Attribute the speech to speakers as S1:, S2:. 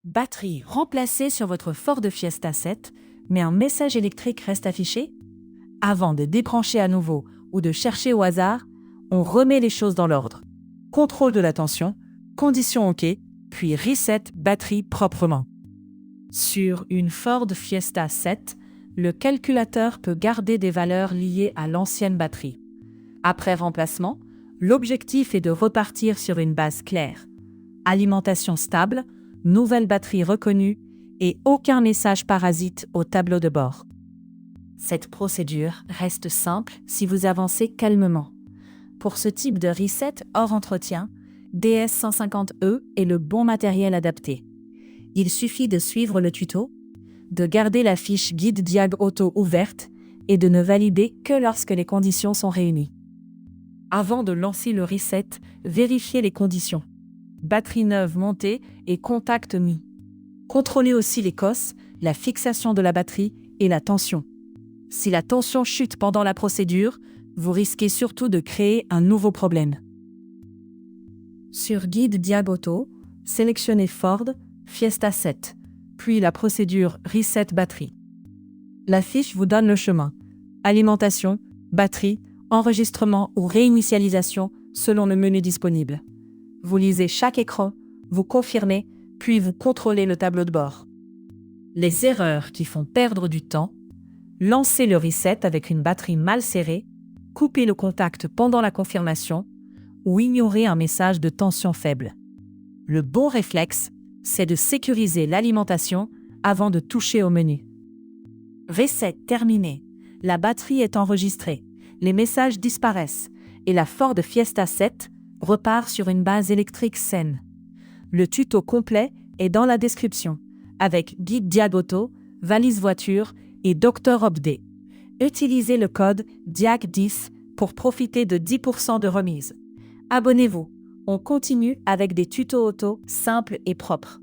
S1: Batterie remplacée sur votre Ford Fiesta 7, mais un message électrique reste affiché? Avant de débrancher à nouveau ou de chercher au hasard, on remet les choses dans l'ordre. Contrôle de la tension, conditions OK, puis reset batterie proprement. Sur une Ford Fiesta 7, le calculateur peut garder des valeurs liées à l'ancienne batterie. Après remplacement, l'objectif est de repartir sur une base claire. Alimentation stable, nouvelle batterie reconnue et aucun message parasite au tableau de bord. Cette procédure reste simple si vous avancez calmement. Pour ce type de reset hors entretien, DS150E est le bon matériel adapté. Il suffit de suivre le tuto, de garder la fiche guide Diag Auto ouverte et de ne valider que lorsque les conditions sont réunies. Avant de lancer le reset, vérifiez les conditions. Batterie neuve montée et contact mis. Contrôlez aussi les COS, la fixation de la batterie et la tension. Si la tension chute pendant la procédure, vous risquez surtout de créer un nouveau problème. Sur Guide Diag Auto, sélectionnez Ford Fiesta 7, puis la procédure Reset batterie. La fiche vous donne le chemin. Alimentation, batterie, enregistrement ou réinitialisation selon le menu disponible. Vous lisez chaque écran, vous confirmez, puis vous contrôlez le tableau de bord. Les erreurs qui font perdre du temps: lancez le reset avec une batterie mal serrée, coupez le contact pendant la confirmation ou ignorez un message de tension faible. Le bon réflexe, c'est de sécuriser l'alimentation avant de toucher au menu. Reset terminé. La batterie est enregistrée, les messages disparaissent et la Ford Fiesta 7 repart sur une base électrique saine. Le tuto complet est dans la description, avec guide Diag Auto, valise voiture et Dr Update. Utilisez le code DIAG10 pour profiter de 10% de remise. Abonnez-vous, on continue avec des tutos auto simples et propres.